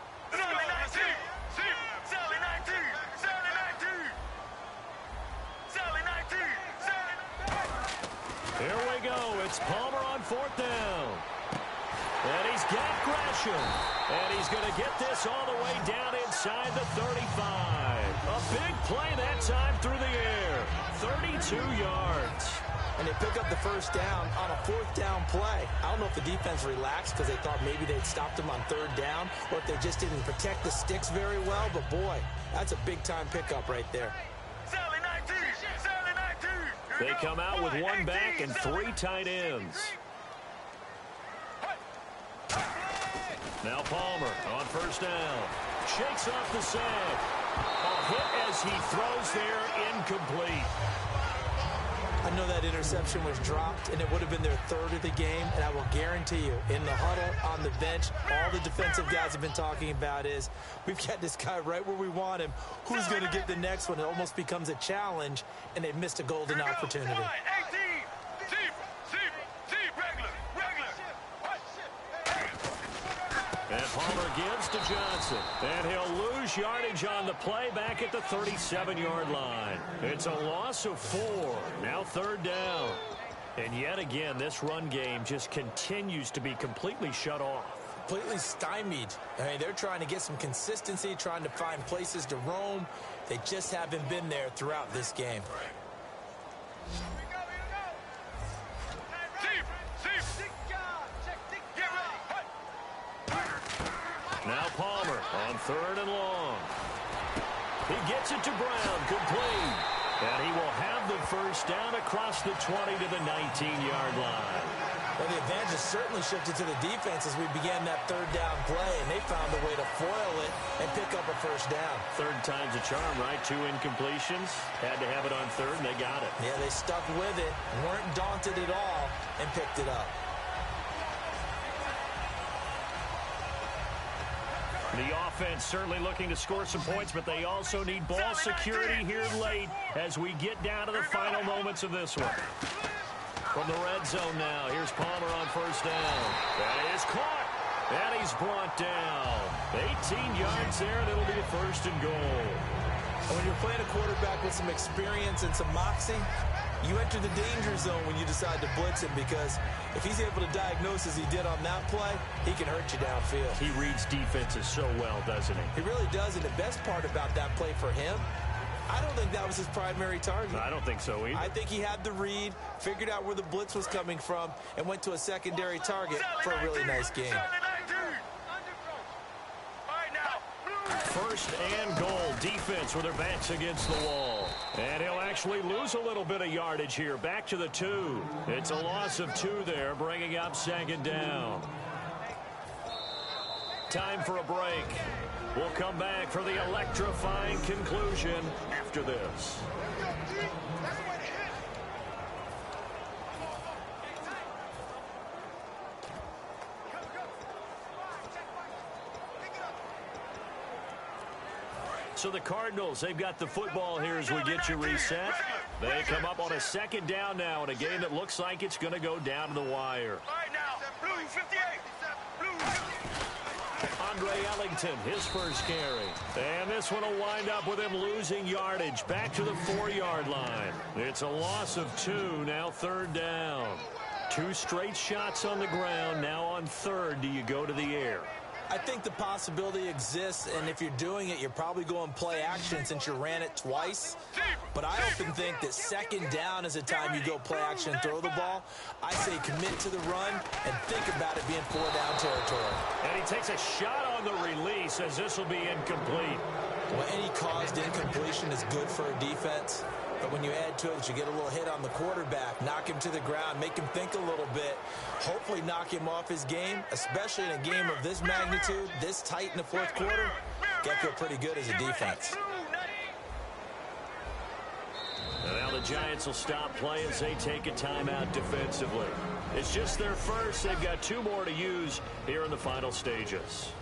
Here we go. It's Palmer on 4th down. And he's got Gresham. And he's going to get this all the way down inside the 35. A big play that time through the air. 32 yards. And they pick up the first down on a 4th down play. I don't know if the defense relaxed because they thought maybe they'd stopped them on 3rd down, or if they just didn't protect the sticks very well. But, boy, that's a big-time pickup right there. They come out with 1 back and 3 tight ends. Now Palmer on 1st down. Shakes off the sack. A hit as he throws there, incomplete. I know that interception was dropped, and it would have been their 3rd of the game, and I will guarantee you, in the huddle, on the bench, all the defensive guys have been talking about is, we've got this guy right where we want him. Who's going to get the next one? It almost becomes a challenge, and they've missed a golden opportunity. And Palmer gives to Johnson. And he'll lose yardage on the play back at the 37-yard line. It's a loss of 4. Now 3rd down. And yet again, this run game just continues to be completely shut off. Completely stymied. I mean, they're trying to get some consistency, trying to find places to roam. They just haven't been there throughout this game. Now Palmer on 3rd and long. He gets it to Brown, complete. And he will have the first down across the 20 to the 19-yard line. Well, the advantage has certainly shifted to the defense as we began that 3rd down play, and they found a way to foil it and pick up a first down. 3rd time's a charm, right? 2 incompletions. Had to have it on 3rd, and they got it. Yeah, they stuck with it, weren't daunted at all, and picked it up. The offense certainly looking to score some points, but they also need ball security here late as we get down to the final moments of this one. From the red zone now, here's Palmer on first down. That is caught, and he's brought down. 18 yards there, and it'll be a first and goal. When you're playing a quarterback with some experience and some moxie, you enter the danger zone when you decide to blitz him, because if he's able to diagnose as he did on that play, he can hurt you downfield. He reads defenses so well, doesn't he? He really does, and the best part about that play for him, I don't think that was his primary target. I don't think so either. I think he had the read, figured out where the blitz was coming from, and went to a secondary target for a really nice game. First and goal, defense with their backs against the wall. And he'll actually lose a little bit of yardage here, back to the 2. It's a loss of 2 there, bringing up second down. Time for a break. We'll come back for the electrifying conclusion after this. So the Cardinals, they've got the football here as we get you reset. They come up on a second down now in a game that looks like it's going to go down to the wire. Andre Ellington, his first carry. And this one will wind up with him losing yardage back to the 4-yard line. It's a loss of 2, now third down. 2 straight shots on the ground. Now on third, do you go to the air? I think the possibility exists, and if you're doing it, you're probably going play action since you ran it twice. But I often think that second down is a time you go play action and throw the ball. I say commit to the run and think about it being 4-down territory. And he takes a shot on the release as this will be incomplete. Well, any caused incompletion is good for a defense. But when you add to it that you get a little hit on the quarterback, knock him to the ground, make him think a little bit, hopefully knock him off his game, especially in a game of this magnitude, this tight in the fourth quarter, got to feel pretty good as a defense. And now the Giants will stop play as they take a timeout defensively. It's just their first. They've got 2 more to use here in the final stages.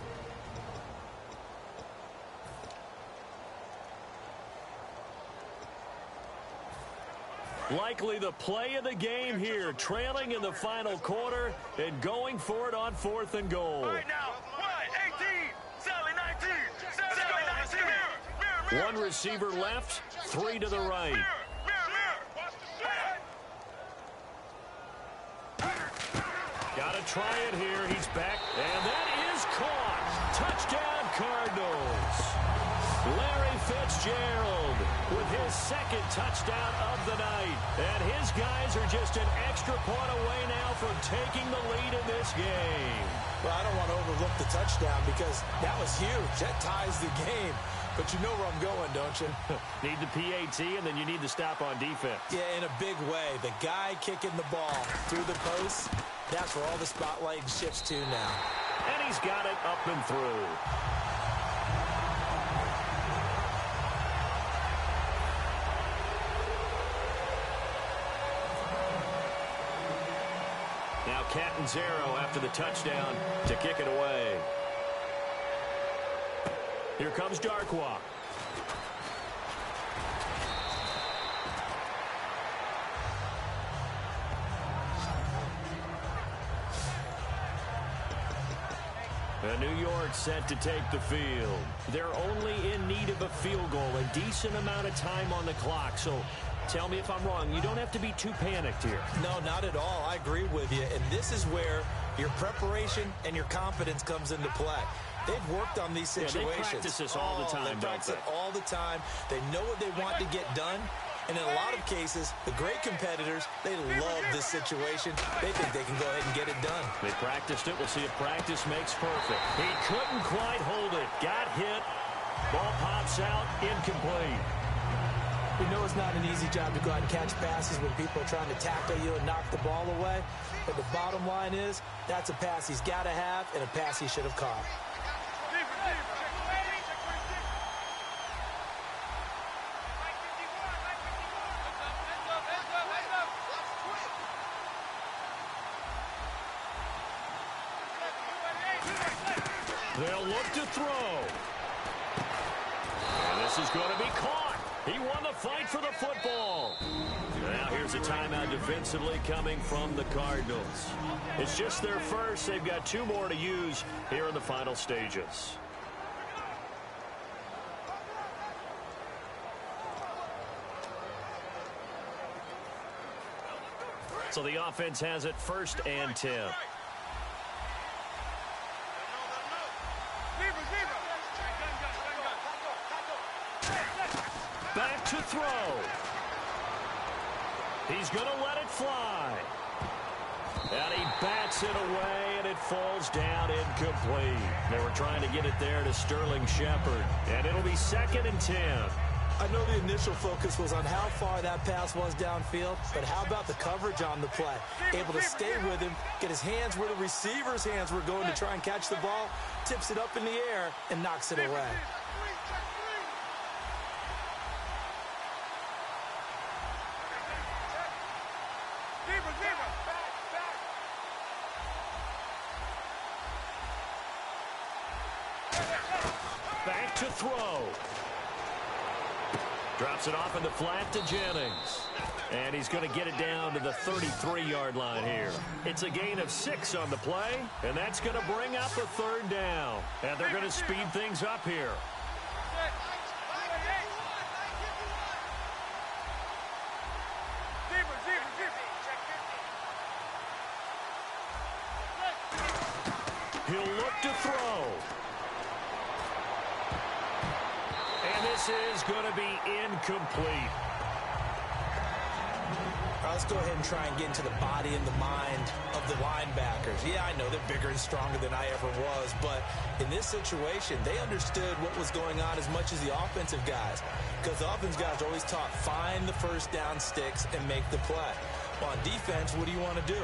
Likely the play of the game here, trailing in the final quarter and going for it on 4th and goal. Right now, 18, Sally 19, Sally 19. 1 receiver left, 3 to the right. Got to try it here. He's back, and that is caught. Touchdown, Cardinals. Larry Fitzgerald with his 2nd touchdown of the night. And his guys are just an extra point away now from taking the lead in this game. Well, I don't want to overlook the touchdown because that was huge. That ties the game. But you know where I'm going, don't you? Need the PAT, and then you need to stop on defense. Yeah, in a big way. The guy kicking the ball through the post, that's where all the spotlight shifts to now. And he's got it up and through. Now Catanzaro after the touchdown to kick it away. Here comes Darkwa. New York set to take the field. They're only in need of a field goal, a decent amount of time on the clock. So tell me if I'm wrong. You don't have to be too panicked here. No, not at all. I agree with you. And this is where your preparation and your confidence comes into play. They've worked on these situations. Yeah, they practice this all the time, they practice it all the time. They know what they want to get done. And in a lot of cases, the great competitors, they love this situation. They think they can go ahead and get it done. They practiced it. We'll see if practice makes perfect. He couldn't quite hold it. Got hit. Ball pops out. Incomplete. We know it's not an easy job to go out and catch passes when people are trying to tackle you and knock the ball away. But the bottom line is, that's a pass he's got to have and a pass he should have caught. They'll look to throw. And this is going to be caught. He won the fight for the football. Now here's a timeout defensively coming from the Cardinals. It's just their first. They've got 2 more to use here in the final stages. So the offense has it 1st and 10. Back to throw. He's going to let it fly. And he bats it away, and it falls down incomplete. They were trying to get it there to Sterling Shepard. And it'll be 2nd and 10. I know the initial focus was on how far that pass was downfield, but how about the coverage on the play? Able to stay with him, get his hands where the receiver's hands were going to try and catch the ball, tips it up in the air, and knocks it away. Back to throw. Drops it off in the flat to Jennings. And he's going to get it down to the 33-yard line here. It's a gain of 6 on the play, and that's going to bring up a 3rd down. And they're going to speed things up here. He'll look to throw. And this is going to be incomplete. Let's go ahead and try and get into the body and the mind of the linebackers. Yeah, I know they're bigger and stronger than I ever was, but in this situation, they understood what was going on as much as the offensive guys, because the offensive guys are always taught, find the 1st down sticks and make the play. Well, on defense, what do you want to do?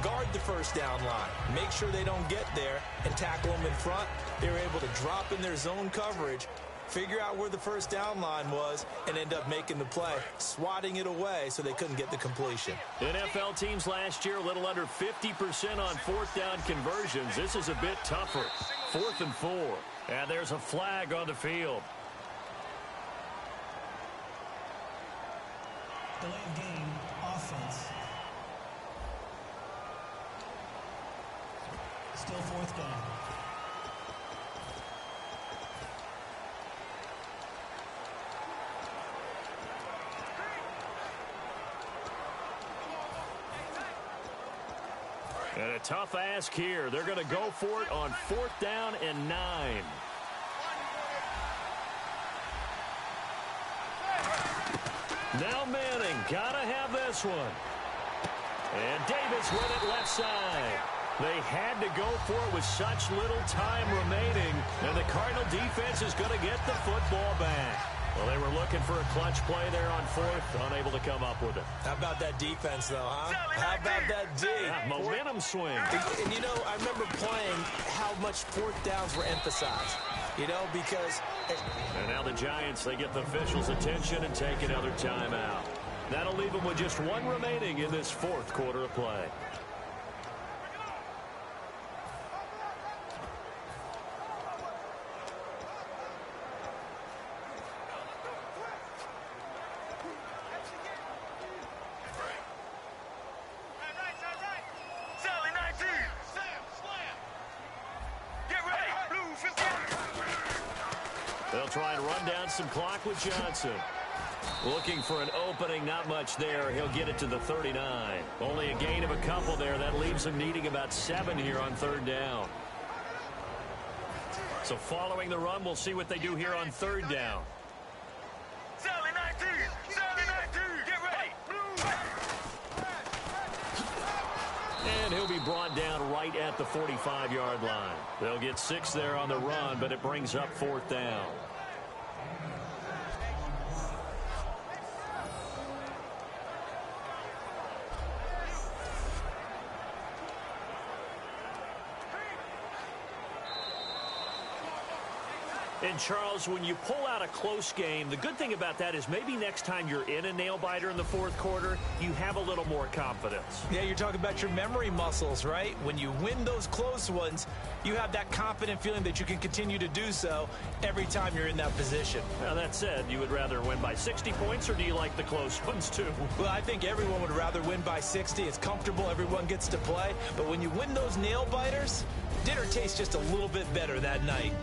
Guard the 1st down line. Make sure they don't get there and tackle them in front. They were able to drop in their zone coverage, figure out where the 1st down line was, and end up making the play, swatting it away so they couldn't get the completion. NFL teams last year, a little under 50% on 4th down conversions. This is a bit tougher. 4th and 4. And there's a flag on the field. Delay of game, offense. Still 4th down. And a tough ask here. They're going to go for it on 4th down and 9. Now Manning, gotta have this one. And Davis with it left side. They had to go for it with such little time remaining, and the Cardinal defense is going to get the football back. Well, they were looking for a clutch play there on 4th, unable to come up with it. How about that defense, though, huh? How about that D? Yeah, momentum swing. And, you know, I remember playing how much 4th downs were emphasized, you know, because... And now the Giants, they get the officials' attention and take another timeout. That'll leave them with just 1 remaining in this 4th quarter of play. They'll try and run down some clock with Johnson. Looking for an opening, not much there. He'll get it to the 39. Only a gain of a couple there. That leaves him needing about 7 here on 3rd down. So following the run, we'll see what they do here on 3rd down. Sally 19! Sally 19! Get ready! And he'll be brought down right at the 45-yard line. They'll get 6 there on the run, but it brings up 4th down. And, Charles, when you pull out a close game, the good thing about that is maybe next time you're in a nail-biter in the fourth quarter, you have a little more confidence. Yeah, you're talking about your memory muscles, right? When you win those close ones, you have that confident feeling that you can continue to do so every time you're in that position. Now, that said, you would rather win by 60 points, or do you like the close ones, too? Well, I think everyone would rather win by 60. It's comfortable. Everyone gets to play. But when you win those nail-biters, dinner tastes just a little bit better that night.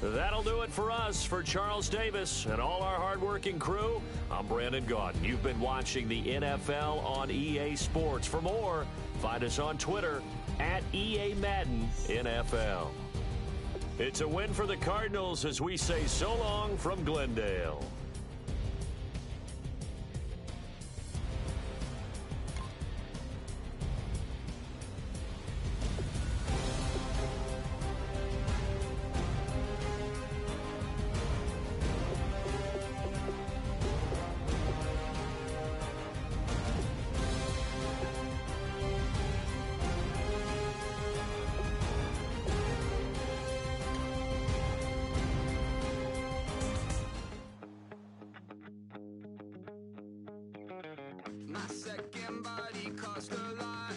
That'll do it for us. For Charles Davis and all our hardworking crew, I'm Brandon Gaudin. You've been watching the NFL on EA Sports. For more, find us on Twitter at EA Madden NFL. It's a win for the Cardinals as we say so long from Glendale. My second body cost a lot.